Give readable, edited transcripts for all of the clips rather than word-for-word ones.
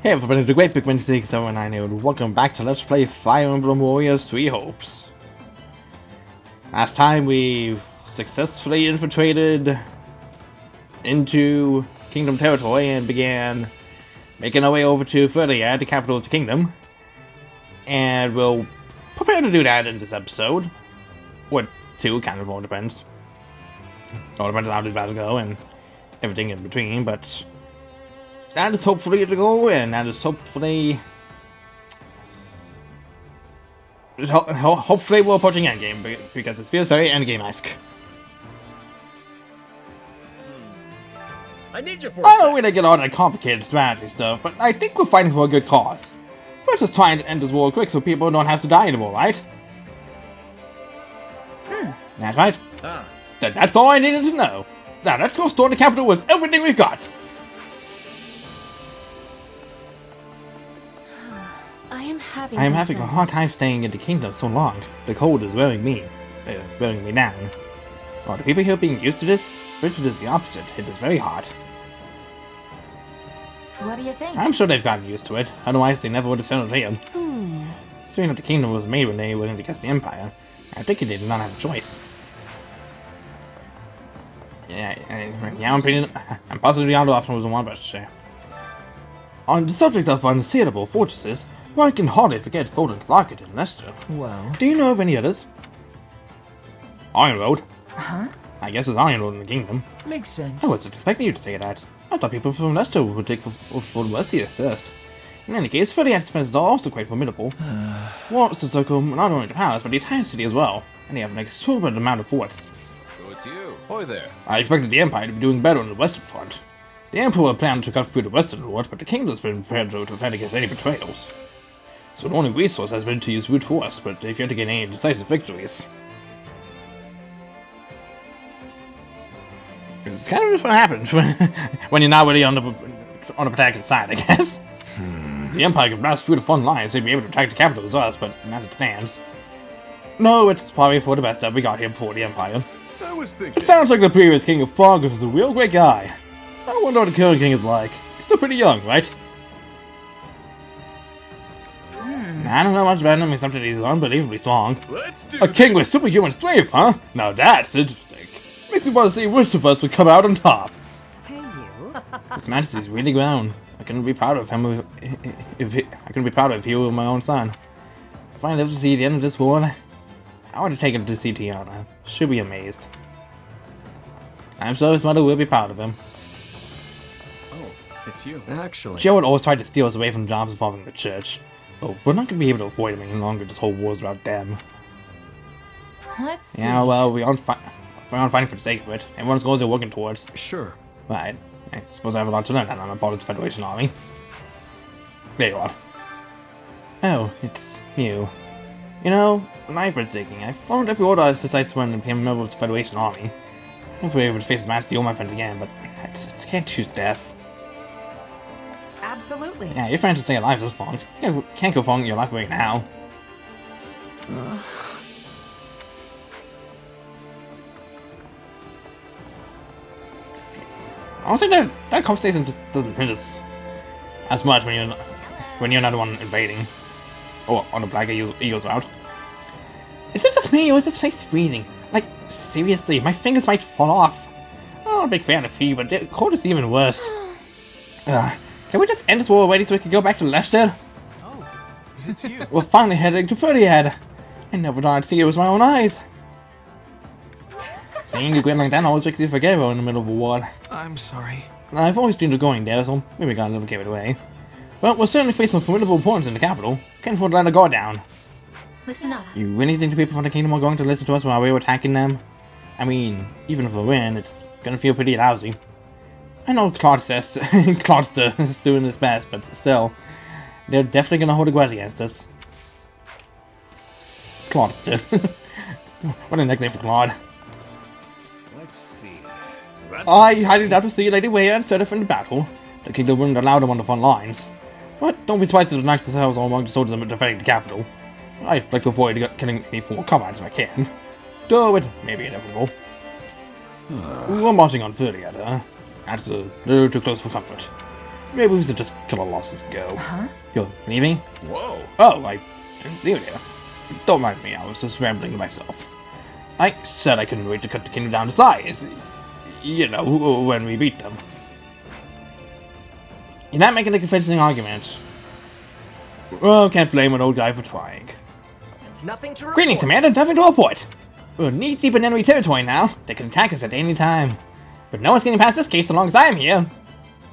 Hey everybody, it's the Great Big Wednesday 790 and welcome back to Let's Play Fire Emblem Warriors 3 Hopes. Last time we successfully infiltrated into Kingdom territory and began making our way over to Ferdia, the capital of the kingdom. And we'll prepare to do that in this episode. Or two, kind of all depends. All depends on how this battle go and everything in between, but that is hopefully the goal, and that is hopefully we're approaching endgame, because it feels very endgame-esque. I need you for I don't really get all that complicated strategy stuff, but I think we're fighting for a good cause. We're just trying to end this war quick so people don't have to die anymore, right? That's right. That's all I needed to know. Now let's go storm the capital with everything we've got. I am having a hard time staying in the kingdom so long. The cold is wearing me down. Are the people here being used to this? Richard is the opposite. It is very hot. What do you think? I'm sure they've gotten used to it. Otherwise, they never would have settled here. Seeing that the kingdom was made when they went in against the Empire, I think they did not have a choice. Yeah, I'm positive the other option was the one best to say. On the subject of unassailable fortresses, one can hardly forget Fulton's Locket in Leicester. Well, Do you know of any others? Iron Road. Huh? I guess it's Iron Road in the kingdom. makes sense. I wasn't expecting you to say that. I thought people from Leicester would take for Westia first. In any case, Ferdiad's defenses are also quite formidable. Walls to circle not only the palace, but the entire city as well, and they have an exorbitant amount of forts. So it's you. Hoy there. I expected the Empire to be doing better on the western front. The Emperor planned to cut through the western lords, but the kingdom's been prepared to defend against any betrayals. So the only resource has been to use brute force, but they've yet to gain any decisive victories. It's kind of just what happens when you're not really on the attacking side, I guess. The Empire can blast through the front lines, so they'd be able to attack the capital as us, but as it stands, no, it's probably for the best that we got here before the Empire. I was It thinking. sounds like the previous King of Fog was a real great guy. I wonder what the current king is like. He's still pretty young, right? I don't know much about him except that he's unbelievably strong. Let's do A king with this. superhuman strength, huh? Now that's interesting. Makes me want to see which of us would come out on top. Hey, you. His Majesty's really grown. I couldn't be proud of him I couldn't be proud of if he were my own son. If I live to see the end of this war, I want to take him to see Tiana. She'll be amazed. I'm sure his mother will be proud of him. Oh, it's you. Actually, Joe would always try to steal us away from jobs involving the church. But we're not going to be able to avoid him any longer. This whole war's about them. Let's see. Yeah, well, we aren't fighting for the sake of it. Everyone's goals they're working towards. sure. Right. I suppose I have a lot to learn on about the Federation Army. There you are. Oh, it's you. You know, I've been thinking. I followed every order since I swung and became a member of the Federation Army. I was able to face the Majesty or my friends again, but I just can't choose death. Absolutely. Yeah, your friends to stay alive this long. You can't go wrong your life right now. Honestly, that conversation just doesn't hit us as much when you're not the one invading, or on the Black Eagles route. Is it just me, or is this face freezing? Like, seriously, my fingers might fall off. I'm not a big fan of fever, but the cold is even worse. Can we just end this war already so we can go back to Leicester? Oh, it's you. We're finally heading to Ferdiad. I never thought I'd see it with my own eyes. Seeing you grin like that always makes you forget we're in the middle of a war. I'm sorry. I've always dreamed of going there, so maybe got a little carried away. Well, we're certainly facing formidable opponents in the capital. Can't afford to let a guard down. Listen up. You really think the people from the kingdom are going to listen to us while we're attacking them? I mean, even if we win, it's gonna feel pretty lousy. I know Claude's doing his best, but still, they're definitely gonna hold a grudge against us. Claudster. What a nickname for Claude. Let's see. That's I highly doubt to see Lady Wea instead of in the battle. The kingdom wouldn't allow them on the front lines. But don't be surprised if the knights themselves are among the soldiers defending the capital. I'd like to avoid killing any former comrades if I can. Though it may be inevitable. We're marching on Ferdiad, huh? That's a little too close for comfort. Maybe we should just cut our losses and go. Huh? You're leaving? Whoa. Oh, I didn't see you there. Don't mind me, I was just rambling to myself. I said I couldn't wait to cut the kingdom down to size. You know, when we beat them. You're not making a convincing argument. Well, can't blame an old guy for trying. Nothing to report. Greetings, Commander. Nothing to report. We're knee-deep in enemy territory now. They can attack us at any time. But no one's getting past this case so long as I am here.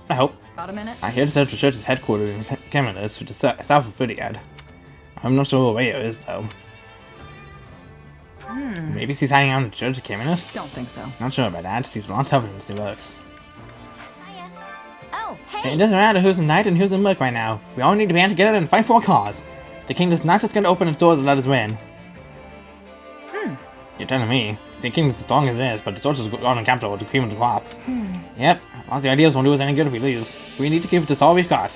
I hope. About a minute. I hear the Central Church is headquartered in Caminus, to the south of Filiad. I'm not sure where it is, though. Maybe she's hiding out in the church of Caminus? Don't think so. Not sure about that. She's a lot tougher than she looks. Oh, It hey! doesn't matter who's in knight and who's in merc right now. We all need to band together and fight for a cause. The kingdom's not just going to open its doors and let us win. You're telling me. The kingdom's as strong as it is, but the soldiers gone on capital with the cream of the crop. Yep, all the ideas won't do us any good if we lose. We need to give this all we've got.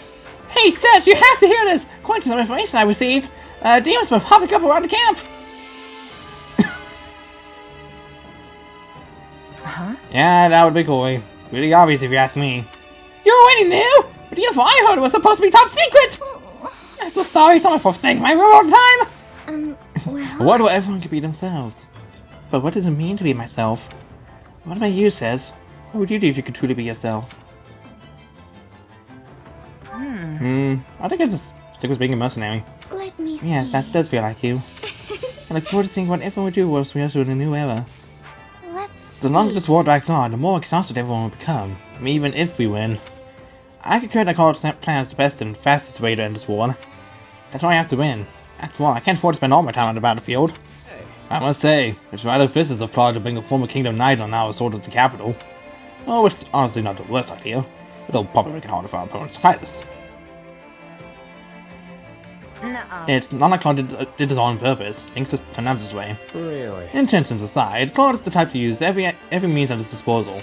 Hey, sis, you have to hear this! According to some information I received, demons were popping up around the camp! Huh? Yeah, that would be cool. Really obvious if you ask me. You already knew? But the info I heard was supposed to be top secret! I'm so sorry, someone for staying in my room all the time! Well... What will everyone can be themselves? But what does it mean to be myself? What about you, Says? What would you do if you could truly be yourself? I think I'd just stick with being a mercenary. Let me see. Yes, that does feel like you. I look forward to seeing what everyone would do once we usher in a new era. Let's The longer this war drags on, the more exhausted everyone will become, even if we win. I concur that Carl's plan is the best and fastest way to end this war. That's why I have to win. After all, I can't afford to spend all my time on the battlefield. I must say, it's rather vicious of Claude to bring a former kingdom knight on our sword of the capital. Oh, it's honestly not the worst idea. It'll probably make it harder for our opponents to fight us. Nuh-uh. It's not like Claude did this all on purpose. Things just turned out this way. Really? Intentions aside, Claude is the type to use every means at his disposal.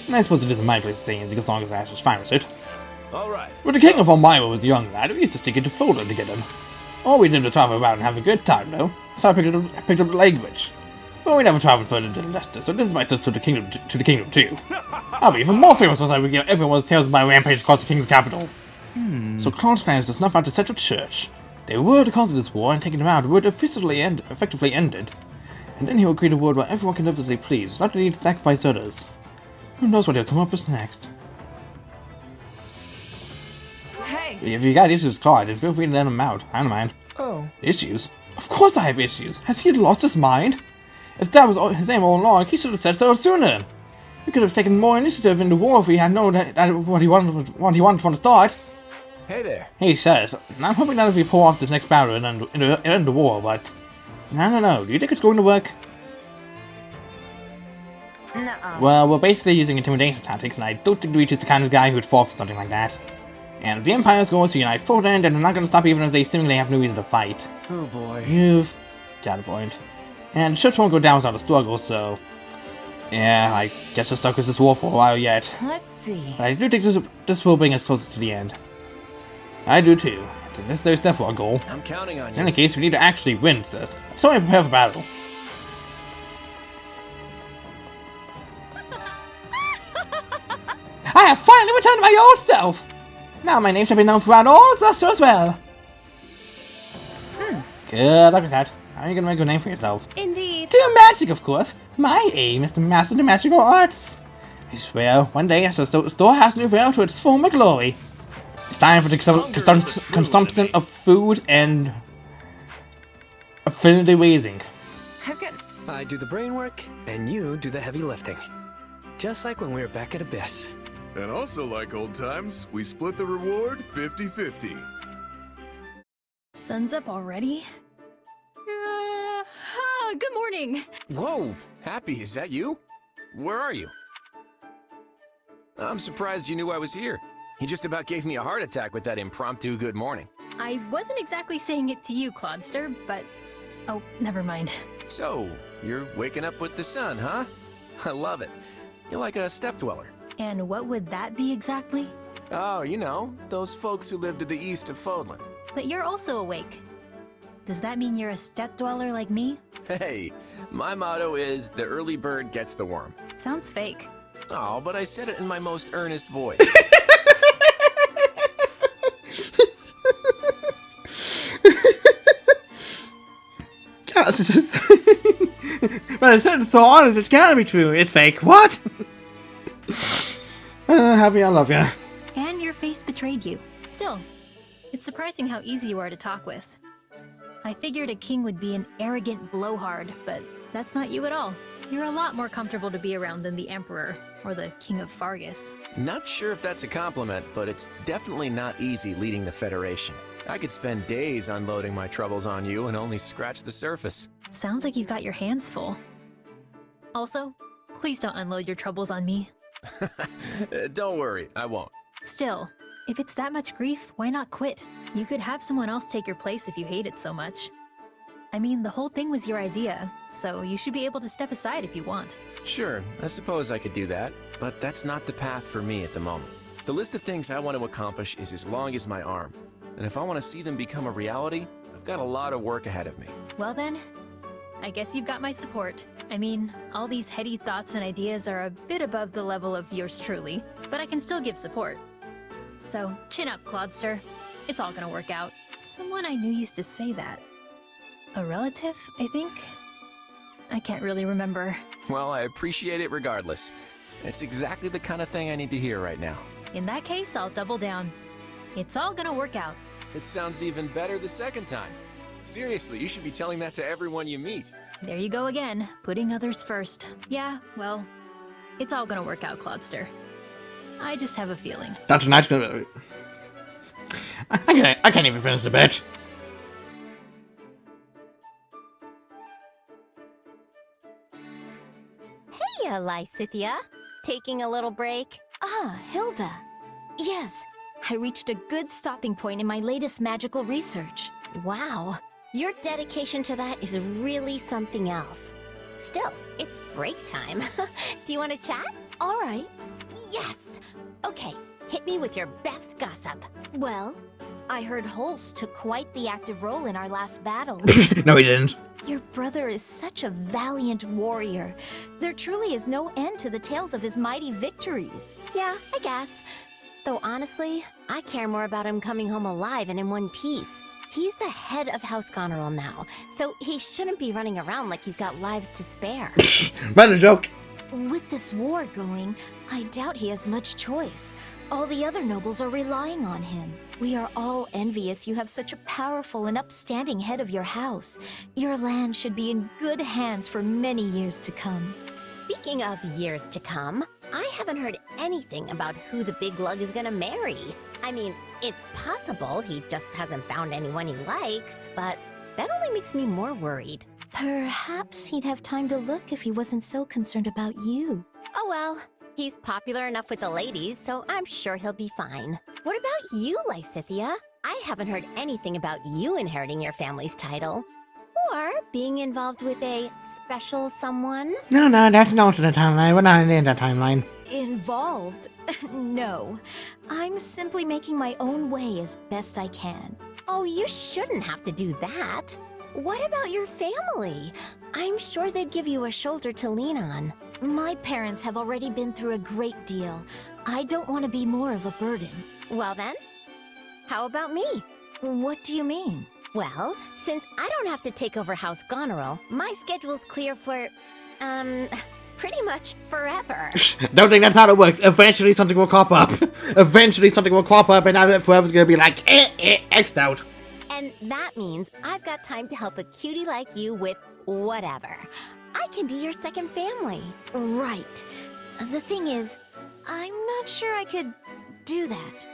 And I suppose it isn't my place to say anything as long as Ash is fine with it. Alright. When the king of Elmira was a young lad, we used to stick into Fulda together. All we did was travel around and have a good time, though. So I picked up the language. But we never traveled further than Leicester, so this is my trip to the kingdom too. I'll be even more famous once I regale everyone's tales of my rampage across the kingdom capital. So Claude's plan is to snuff out the Central Church. They were the cause of this war, and taking them out would effectively ended. And then he will create a world where everyone can live as they please, without the need to sacrifice others. Who knows what he'll come up with next? Hey! If you got issues with Claude, then feel free to let him out. I don't mind. Oh. Issues? Of course I have issues. Has he lost his mind? If that was his aim all along, he should have said so sooner. We could have taken more initiative in the war if we had known that what he wanted from the start. Hey there. He says, I'm hoping that if we pull off this next battle and end the war, but... No. Do you think it's going to work? Nuh-uh. Well, we're basically using intimidation tactics, and I don't think Luigi's the kind of guy who'd fall for something like that. And if the Empire's going to unite for them, then they're not going to stop even if they seemingly have no reason to fight. Oh boy. You've got a point. And the church won't go down without a struggle, so... Yeah, I guess we're stuck with this war for a while yet. Let's see. But I do think this will bring us closer to the end. I do too. It's a necessary step for our goal. I'm counting on In you. any case, we need to actually win this. So we prepare for battle. I have finally returned to my old self! Now my name shall be known throughout all of Leicester as well. Good luck with that. How are you gonna make a name for yourself? Indeed. Do magic, of course. My aim is to master the magical arts. I swear, one day I shall restore House Nouvelle to its former glory. It's time for the consumption of food and affinity raising. I've got... I do the brain work, and you do the heavy lifting. Just like when we were back at Abyss. And also like old times, we split the reward 50-50. Sun's up already? Good morning. Whoa! Happy, is that you? Where are you? I'm surprised you knew I was here. He just about gave me a heart attack with that impromptu good morning. I wasn't exactly saying it to you, Claudster, but... Oh, never mind. So, you're waking up with the sun, huh? I love it. You're like a step dweller. And what would that be exactly? Oh, you know, those folks who live to the east of Fodlan. But you're also awake. Does that mean you're a step dweller like me? Hey, my motto is the early bird gets the worm. Sounds fake. Oh, but I said it in my most earnest voice. But it's so honest, it's gotta be true. It's fake. What? Happy I love ya. And your face betrayed you. Still, it's surprising how easy you are to talk with. I figured a king would be an arrogant blowhard, but that's not you at all. You're a lot more comfortable to be around than the Emperor, or the King of Fargus. Not sure if that's a compliment, but it's definitely not easy leading the Federation. I could spend days unloading my troubles on you and only scratch the surface. Sounds like you've got your hands full. Also, please don't unload your troubles on me. Don't worry, I won't. Still, if it's that much grief, why not quit? You could have someone else take your place if you hate it so much. I mean, the whole thing was your idea, so you should be able to step aside if you want. Sure, I suppose I could do that, but that's not the path for me at the moment. The list of things I want to accomplish is as long as my arm, and if I want to see them become a reality, I've got a lot of work ahead of me. Well then, I guess you've got my support. I mean, all these heady thoughts and ideas are a bit above the level of yours truly, but I can still give support. So, chin up, Clodster. It's all gonna work out. Someone I knew used to say that. A relative, I think? I can't really remember. Well, I appreciate it regardless. It's exactly the kind of thing I need to hear right now. In that case, I'll double down. It's all gonna work out. It sounds even better the second time. Seriously, you should be telling that to everyone you meet. There you go again, putting others first. Yeah, well, it's all gonna work out, Clodster. I just have a feeling. That's nice. I can't even finish the bit. Hey, Lysithia. Taking a little break? Ah, Hilda. Yes, I reached a good stopping point in my latest magical research. Wow. Your dedication to that is really something else. Still, it's break time. Do you want to chat? All right. Yes! Okay, hit me with your best gossip. Well, I heard Holst took quite the active role in our last battle. No, he didn't. Your brother is such a valiant warrior. There truly is no end to the tales of his mighty victories. Yeah, I guess. Though honestly, I care more about him coming home alive and in one piece. He's the head of House Goneril now, so he shouldn't be running around like he's got lives to spare. But a joke. With this war going, I doubt he has much choice. All the other nobles are relying on him. We are all envious you have such a powerful and upstanding head of your house. Your land should be in good hands for many years to come. Speaking of years to come, I haven't heard anything about who the big lug is gonna marry. I mean, it's possible he just hasn't found anyone he likes, but that only makes me more worried. Perhaps he'd have time to look if he wasn't so concerned about you. Oh well, he's popular enough with the ladies, so I'm sure he'll be fine. What about you, Lysithia? I haven't heard anything about you inheriting your family's title. Or being involved with a special someone. No, that's not the timeline. We're not in that timeline. Involved? No. I'm simply making my own way as best I can. Oh, you shouldn't have to do that. What about your family? I'm sure they'd give you a shoulder to lean on. My parents have already been through a great deal. I don't want to be more of a burden. Well then, how about me? What do you mean? Well, since I don't have to take over House Goneril, my schedule's clear for, pretty much forever. Don't think that's how it works. Eventually something will crop up. Eventually something will crop up and forever's gonna be like, X'd out. And that means I've got time to help a cutie like you with whatever. I can be your second family. Right. The thing is, I'm not sure I could do that.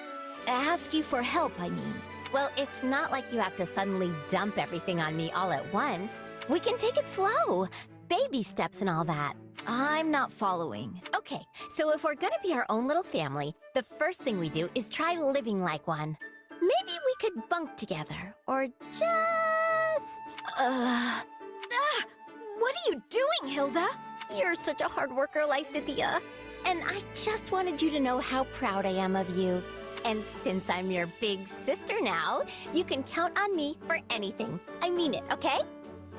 Ask you for help, I mean. Well, it's not like you have to suddenly dump everything on me all at once. We can take it slow. Baby steps and all that. I'm not following. Okay, so if we're gonna be our own little family, the first thing we do is try living like one. Maybe we could bunk together, or just... What are you doing, Hilda? You're such a hard worker, Lysithia. And I just wanted you to know how proud I am of you. And since I'm your big sister now, you can count on me for anything. I mean it, okay?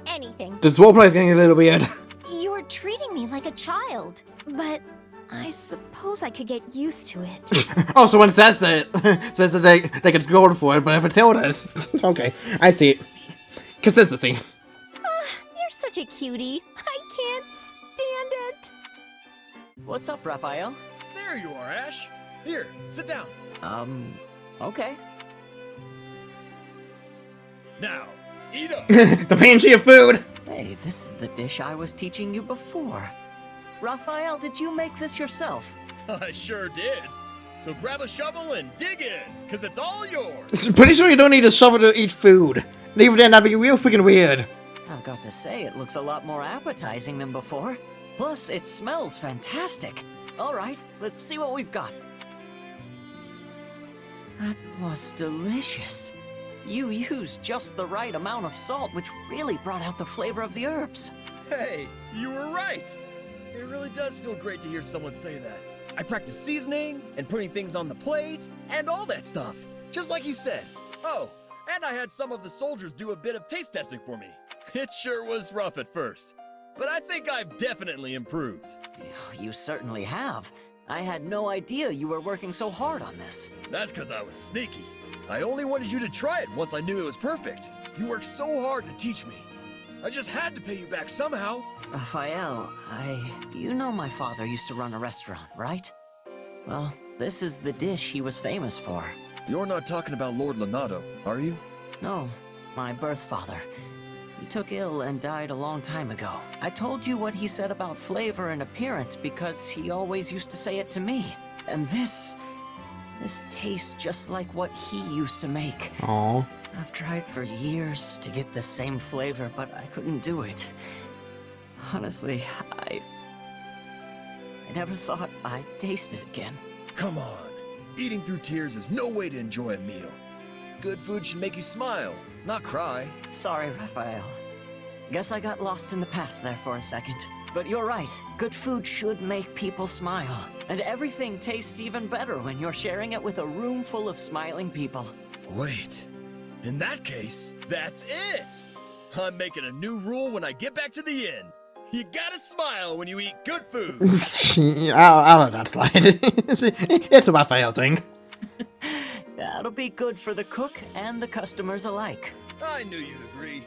Anything. This roleplay is getting a little weird. You're treating me like a child, but I suppose I could get used to it. Oh, so when it says that they can score for it, but if it's Hilda, it's okay. I see it. Consistency. such a cutie. I can't stand it. What's up, Raphael? There you are, Ash. Here, sit down. Okay. Now, eat up. The panty of food! Hey, this is the dish I was teaching you before. Raphael, did you make this yourself? I sure did. So grab a shovel and dig in, because it's all yours. Pretty sure you don't need a shovel to eat food. Leave it in, that'd be real freaking weird. I've got to say, it looks a lot more appetizing than before. Plus, it smells fantastic. All right, let's see what we've got. That was delicious. You used just the right amount of salt, which really brought out the flavor of the herbs. Hey, you were right. It really does feel great to hear someone say that. I practiced seasoning and putting things on the plate and all that stuff, just like you said. Oh, and I had some of the soldiers do a bit of taste testing for me. It sure was rough at first, but I think I've definitely improved. You certainly have. I had no idea you were working so hard on this. That's because I was sneaky. I only wanted you to try it once I knew it was perfect. You worked so hard to teach me. I just had to pay you back somehow. Raphael, you know my father used to run a restaurant, right? Well, this is the dish he was famous for. You're not talking about Lord Leonardo, are you? No, my birth father. He took ill and died a long time ago. I told you what he said about flavor and appearance because he always used to say it to me. And this tastes just like what he used to make. Aww. I've tried for years to get the same flavor, but I couldn't do it. Honestly, I never thought I'd taste it again. Come on. Eating through tears is no way to enjoy a meal. Good food should make you smile, not cry. Sorry, Raphael. Guess I got lost in the past there for a second. But you're right, good food should make people smile. And everything tastes even better when you're sharing it with a room full of smiling people. Wait. In that case, that's it! I'm making a new rule when I get back to the inn. You gotta smile when you eat good food. I'll let that slide. It's a Raphael thing. That'll be good for the cook and the customers alike. I knew you'd agree.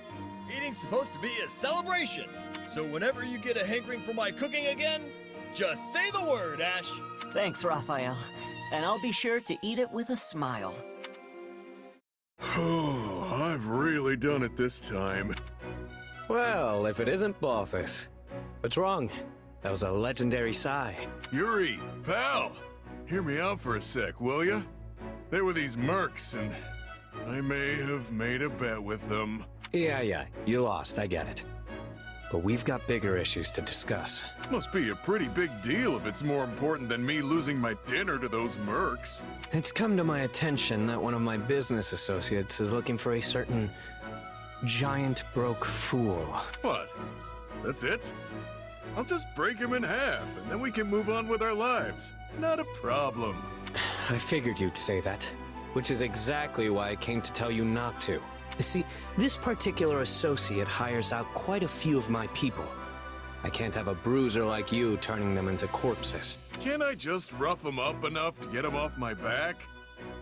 Eating's supposed to be a celebration. So whenever you get a hankering for my cooking again, just say the word, Ash. Thanks, Raphael. And I'll be sure to eat it with a smile. Oh, I've really done it this time. Well, if it isn't Balthus. What's wrong? That was a legendary sigh. Yuri, pal, hear me out for a sec, will ya? There were these mercs, and I may have made a bet with them. Yeah, you lost, I get it. But we've got bigger issues to discuss. Must be a pretty big deal if it's more important than me losing my dinner to those mercs. It's come to my attention that one of my business associates is looking for a certain giant broke fool. What? That's it? I'll just break him in half, and then we can move on with our lives. Not a problem. I figured you'd say that, which is exactly why I came to tell you not to. You see, this particular associate hires out quite a few of my people. I can't have a bruiser like you turning them into corpses. Can't I just rough him up enough to get him off my back?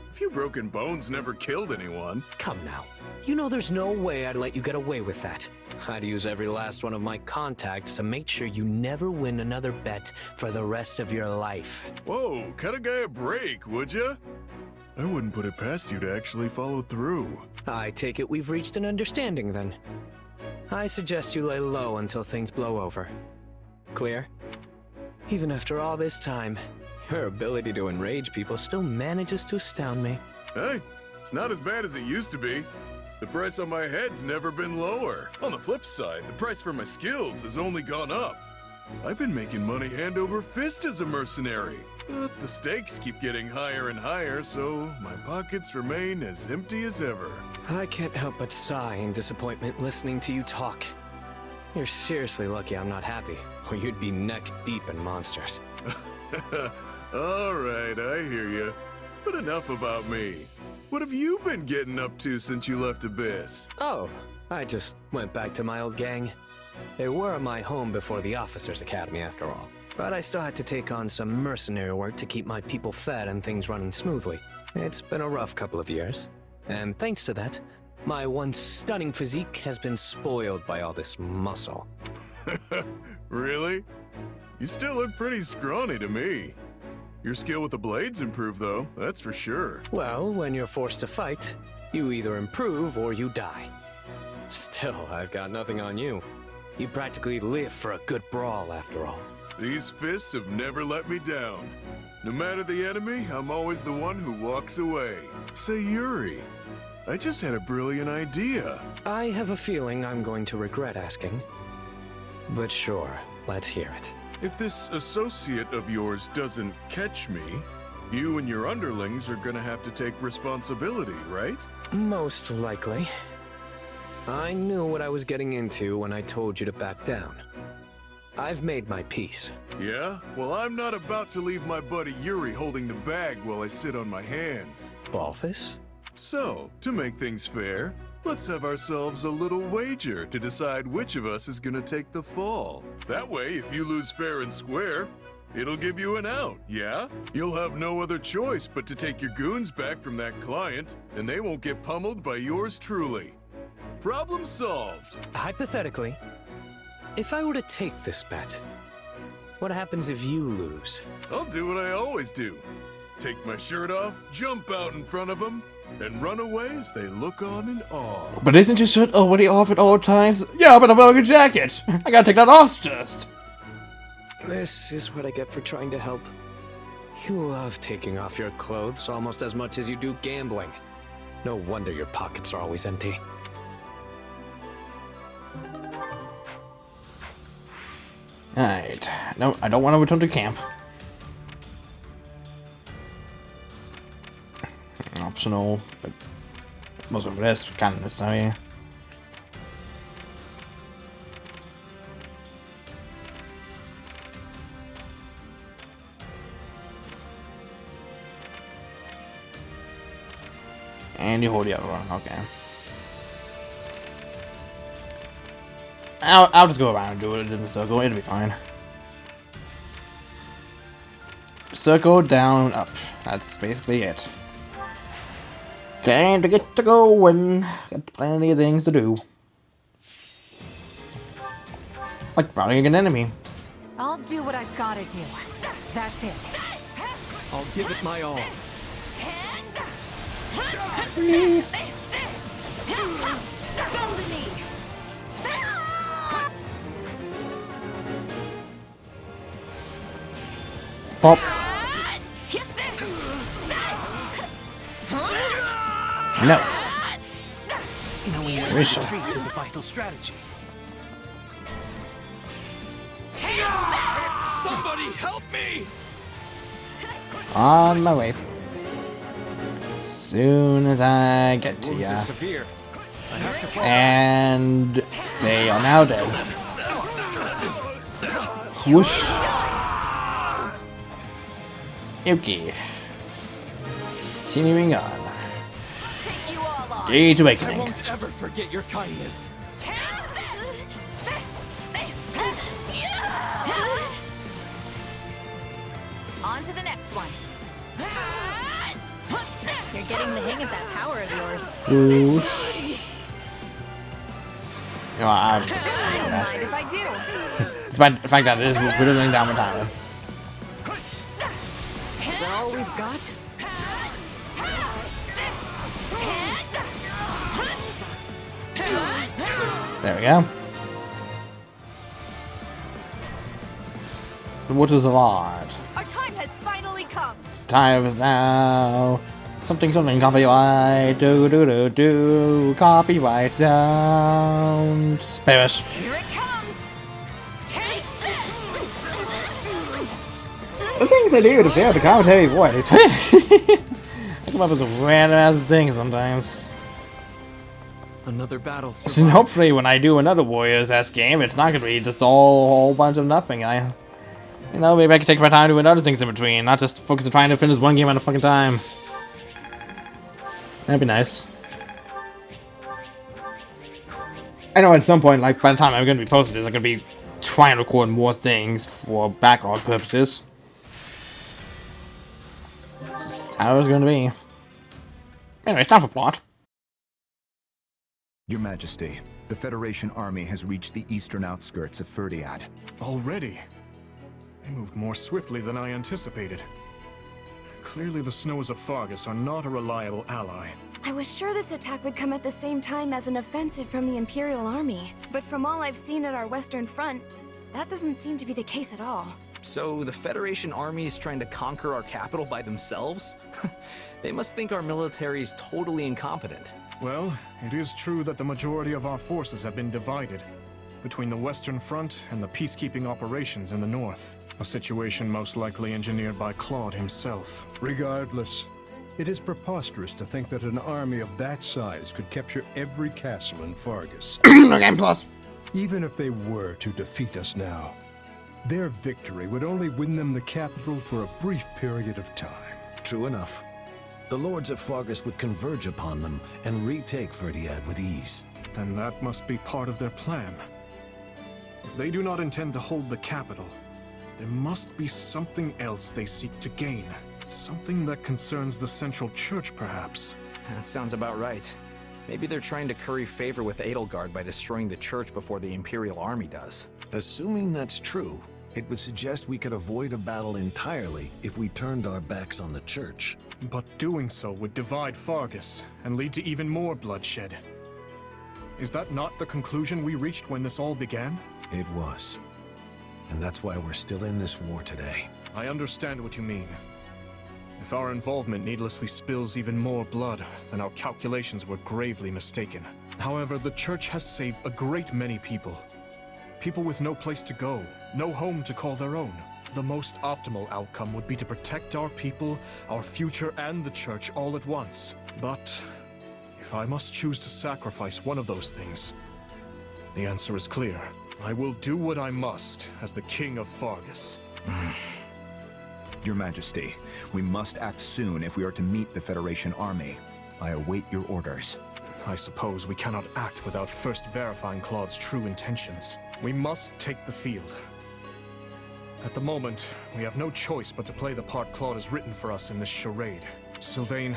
A few broken bones never killed anyone. Come now. You know there's no way I'd let you get away with that. I'd use every last one of my contacts to make sure you never win another bet for the rest of your life. Whoa, cut a guy a break, would ya? I wouldn't put it past you to actually follow through. I take it we've reached an understanding then. I suggest you lay low until things blow over. Clear? Even after all this time, your ability to enrage people still manages to astound me. Hey, it's not as bad as it used to be. The price on my head's never been lower. On the flip side, the price for my skills has only gone up. I've been making money hand over fist as a mercenary, but the stakes keep getting higher and higher, so my pockets remain as empty as ever. I can't help but sigh in disappointment listening to you talk. You're seriously lucky I'm not happy, or you'd be neck deep in monsters. Alright, I hear you. But enough about me. What have you been getting up to since you left Abyss? Oh, I just went back to my old gang. They were my home before the Officers Academy, after all. But I still had to take on some mercenary work to keep my people fed and things running smoothly. It's been a rough couple of years. And thanks to that, My once stunning physique has been spoiled by all this muscle. Really? You still look pretty scrawny to me. Your skill with the blades improved, though, that's for sure. Well, when you're forced to fight, you either improve or you die. Still, I've got nothing on you. You practically live for a good brawl, after all. These fists have never let me down. No matter the enemy, I'm always the one who walks away. Say, Yuri, I just had a brilliant idea. I have a feeling I'm going to regret asking. But sure, let's hear it. If this associate of yours doesn't catch me, you and your underlings are gonna have to take responsibility, right? Most likely. I knew what I was getting into when I told you to back down. I've made my peace. Yeah? Well, I'm not about to leave my buddy Yuri holding the bag while I sit on my hands. Balthus? So, to make things fair, let's have ourselves a little wager to decide which of us is gonna take the fall. That way, if you lose fair and square, it'll give you an out, yeah? You'll have no other choice but to take your goons back from that client, and they won't get pummeled by yours truly. Problem solved. Hypothetically, if I were to take this bet, what happens if you lose? I'll do what I always do. Take my shirt off, jump out in front of them, and run away as they look on in awe. But isn't your shirt already off at all times? Yeah, but I'm wearing a jacket! I gotta take that off just! This is what I get for trying to help. You love taking off your clothes almost as much as you do gambling. No wonder your pockets are always empty. Alright. No, I don't want to return to camp. Optional, but most of this kind of necessary. And you hold the other one, okay. I'll just go around and do it in the circle, it'll be fine. Circle, down, up. That's basically it. Time to get to going. Got plenty of things to do. Like routing an enemy. I'll do what I've gotta do. That's it. I'll give it my all. Pop. No. Knowing when Wish to so. retreat is a vital strategy. Somebody help me! On my way. Soon as I get to Wounds are ya. severe. I have to fall. And they are now dead. Whoosh. Yuki. Continuing on. Take you all on. Age I Awakening. won't ever forget your kindness. On to the next one. You're getting the hang of that power of yours. Whoosh. You know, I'm Don't mind if I do. the fact that it is whittling down my time. Is that all we've got? There we go. The waters of art. Our time has finally come. Time is now. Something, copyright. Do. Copyright sound. Spirit. Here it comes. Take this. The things they do to fail the commentary voice. I come up with some random ass things sometimes. Another battle And survived. hopefully when I do another Warriors-esque game, it's not gonna be just all a whole bunch of nothing. You know, maybe I can take my time doing other things in between, not just focus on trying to finish one game at a fucking time. That'd be nice. I know at some point, like, by the time I'm gonna be posting this, I'm gonna be trying to record more things for backlog purposes. That's how it's gonna be. Anyway, it's time for plot. Your Majesty, the Federation army has reached the eastern outskirts of Ferdiad. Already? They moved more swiftly than I anticipated. Clearly the snows of Fargus are not a reliable ally. I was sure this attack would come at the same time as an offensive from the Imperial Army, but from all I've seen at our western front, that doesn't seem to be the case at all. So the Federation army is trying to conquer our capital by themselves? They must think our military is totally incompetent. Well, it is true that the majority of our forces have been divided between the Western Front and the peacekeeping operations in the north. A situation most likely engineered by Claude himself. Regardless, it is preposterous to think that an army of that size could capture every castle in Fargus. No game plus. Even if they were to defeat us now, their victory would only win them the capital for a brief period of time. True enough. The lords of Fargus would converge upon them and retake Ferdiad with ease. Then that must be part of their plan. If they do not intend to hold the capital, there must be something else they seek to gain. Something that concerns the Central Church, perhaps. That sounds about right. Maybe they're trying to curry favor with Edelgard by destroying the church before the Imperial Army does. Assuming that's true, it would suggest we could avoid a battle entirely if we turned our backs on the church. But doing so would divide Fargus and lead to even more bloodshed. Is that not the conclusion we reached when this all began? It was. And that's why we're still in this war today. I understand what you mean. If our involvement needlessly spills even more blood, then our calculations were gravely mistaken. However, the church has saved a great many people. People with no place to go, no home to call their own. The most optimal outcome would be to protect our people, our future, and the church all at once. But if I must choose to sacrifice one of those things, the answer is clear. I will do what I must as the King of Fargus. Your Majesty, we must act soon if we are to meet the Federation army. I await your orders. I suppose we cannot act without first verifying Claude's true intentions. We must take the field. At the moment, we have no choice but to play the part Claude has written for us in this charade. Sylvain,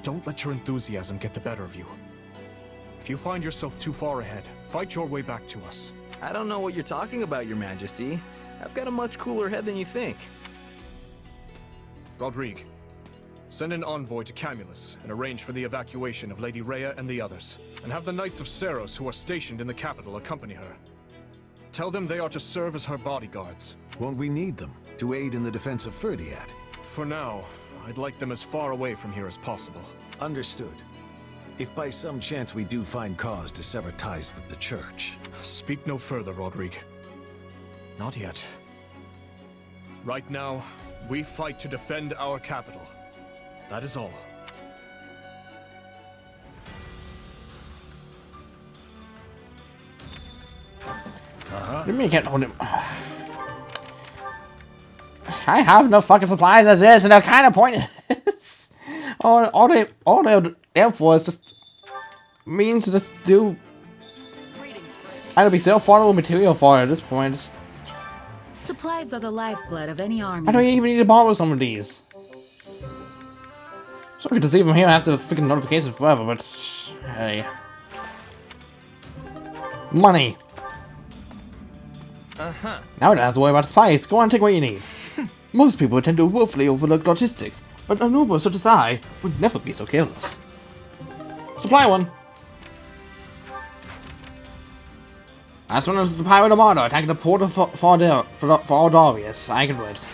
don't let your enthusiasm get the better of you. If you find yourself too far ahead, fight your way back to us. I don't know what you're talking about, Your Majesty. I've got a much cooler head than you think. Rodrigue, send an envoy to Camulus and arrange for the evacuation of Lady Rhea and the others. And have the Knights of Seros who are stationed in the capital accompany her. Tell them they are to serve as her bodyguards. Won't we need them to aid in the defense of Ferdiad? For now, I'd like them as far away from here as possible. Understood. If by some chance we do find cause to sever ties with the church. Speak no further, Rodrigue. Not yet. Right now, we fight to defend our capital. That is all. Let me get on him. I have no fucking supplies as is, and they're kind of pointless. all the Air Force just means to just do. I'd be so affordable material for it at this point. Just, Supplies are the lifeblood of any army. I don't even need to borrow some of these. So I could just leave them here after the freaking notifications forever, but hey. Money! Uh-huh. Now I don't have to worry about spice. Go on, take what you need. Most people tend to willfully overlook logistics, but a noble such as I would never be so careless. Supply one! As soon as the Pirate Armada attacking the port of Fordarius, I can wait.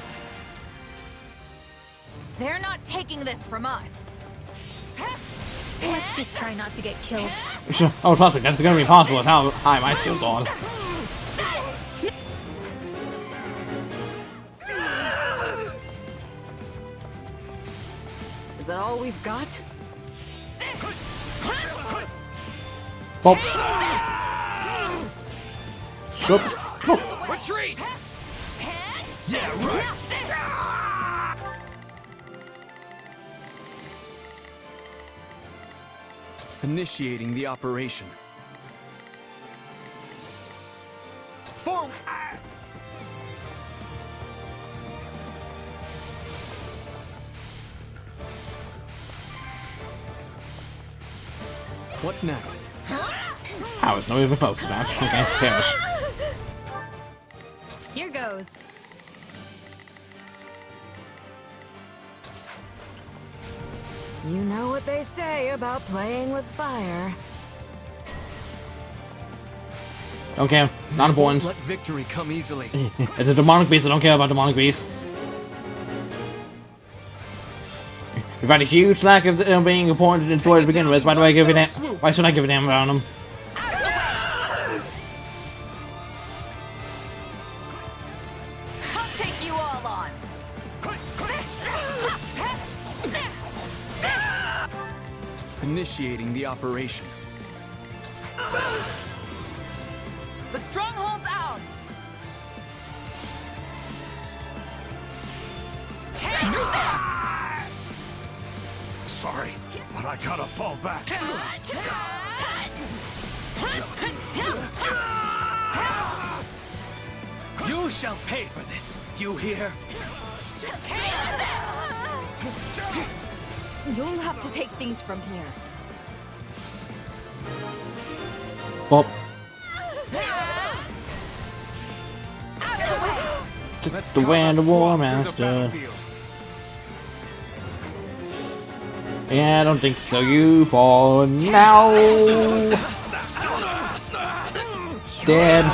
They're not taking this from us. Let's just try not to get killed. Oh, trust me, that's gonna be possible with how high my skills are. Is that all we've got? Well. Nope. Retreat! Yeah, right! Initiating the operation. Forward! What next? How is not even close to that? Okay, perish. Here goes. You know what they say about playing with fire. Okay, not important. Let victory come easily. It's a demonic beast. I don't care about demonic beasts. We've had a huge lack of being important in the story to begin with. Why do I give a damn? Why should I give a damn about them? I'll take you all on. Initiating the operation. The stronghold's ours. Take this! Sorry, but I gotta fall back. You shall pay for this. You hear? You'll have to take things from here. Well, Let's the way of the War swap through the Master. battlefield. Yeah, I don't think so. You fall now. Dead.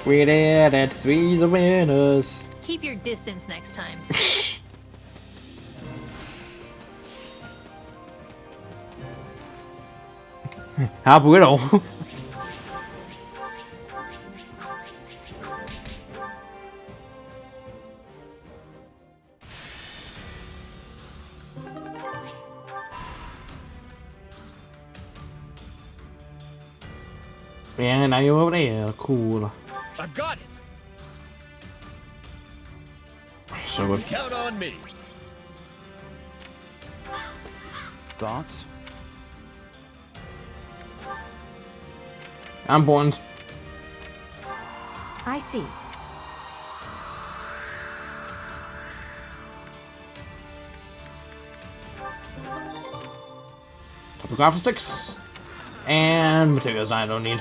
We did it. We the winners. Keep your distance next time. How brutal. Yeah, now you're over there. Cool. I've got it. So if Count on me. Thoughts? I'm born. I see. Topographic sticks and materials I don't need.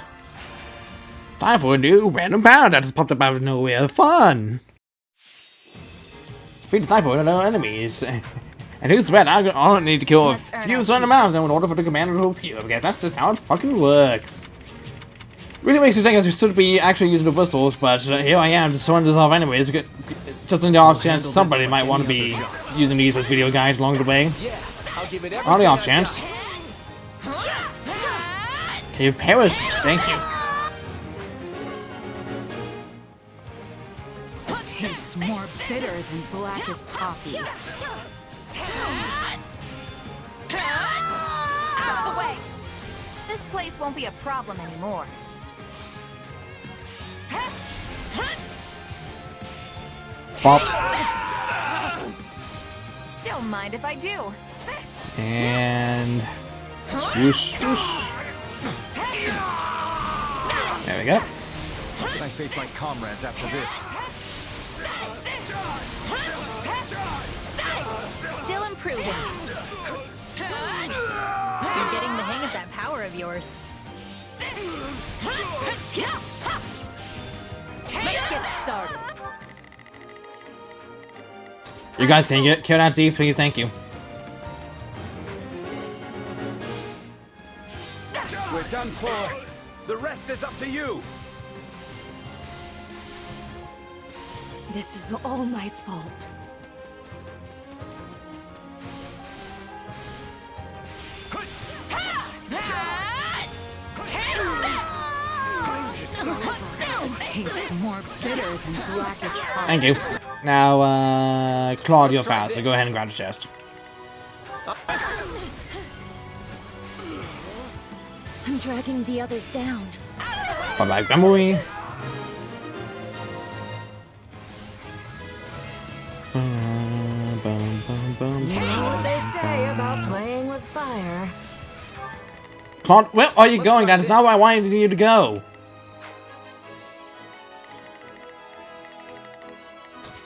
Time for a new random power that has popped up out of nowhere. Fun! Defeat the typo and enemies. And who's the threat? I don't need to kill a few certain amounts in order for the commander to appear, because that's just how it fucking works. Really makes me think I should be actually using the pistols, but here I am, just throwing this off anyways, because just in the off chance somebody might want to be using these as video guides along the way. Yeah, I'll give it On the off chance. Can you perish? Thank you. Tastes more bitter than blackest coffee. Out of the way! This place won't be a problem anymore. Pop. Don't mind if I do. And whoosh, whoosh. There we go. Can I face my comrades after this? Still improving. You're getting the hang of that power of yours. Let's get started. You guys can get kill that D, please, thank you. We're done for. The rest is up to you. This is all my fault. Tastes more bitter than blackest coffee. Thank you. Now, Claudio fast, so go ahead and grab the chest. I'm dragging the others down. Bye bye, Gumboy. You know what they say about playing with fire. Claude, where are you going? That is not where I wanted you to go.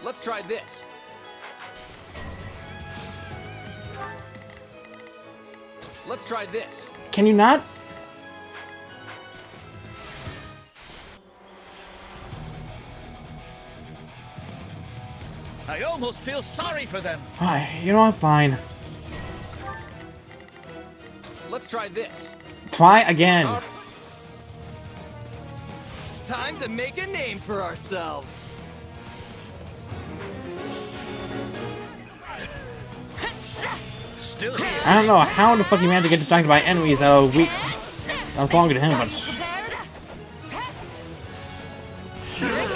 Let's try this. Let's try this. Can you not? I almost feel sorry for them. Alright, you know what? Fine. Let's try this. Try again. Time to make a name for ourselves. Still here. I don't know how the fuck you managed to get distracted by enemies that are weak. That was longer to him, but...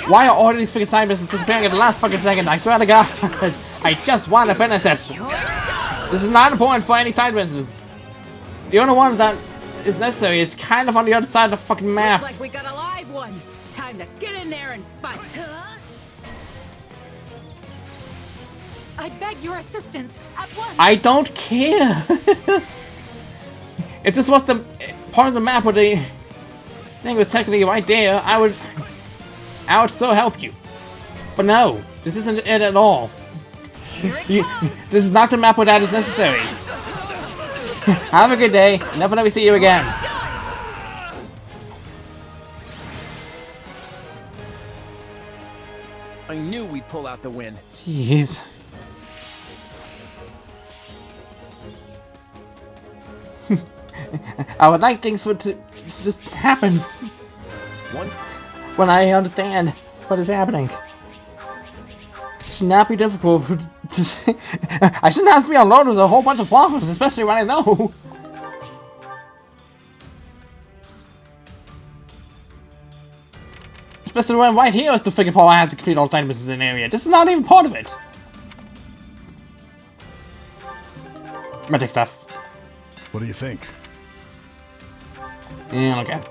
Why are all these freaking side missions disappearing at the last fucking second? I swear to God. I just want to finish this. This is not important for any side missions. The only one that is necessary is kind of on the other side of the fucking map. Looks like we got a live one. Time to get in there and fight. I beg your assistance at once. I don't care. If this was the part of the map where the thing was technically right there, I would still help you. But no, this isn't it at all. This is not the map where that is necessary. Have a good day. Never let me see you again. I knew we'd pull out the win. Jeez. I would like things to just happen. When I understand what is happening. It should not be difficult. I shouldn't have to be unloaded with a whole bunch of problems, especially when I know. Especially when right here is the freaking part I have to complete all the side missions in the area. This is not even part of it. Magic stuff. What do you think? Yeah, okay.